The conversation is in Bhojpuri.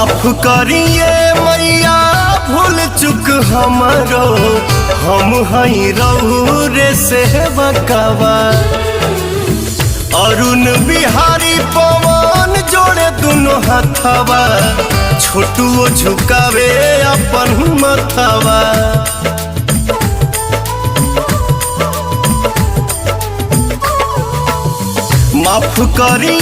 माफ करिए मैया भूल चुक हमरो, हम हई रउरे से बकावा। अरुण बिहारी पवन जोड़े दुनो हथवा, छोटुओ झुकावे अपन मथवा। माफ करी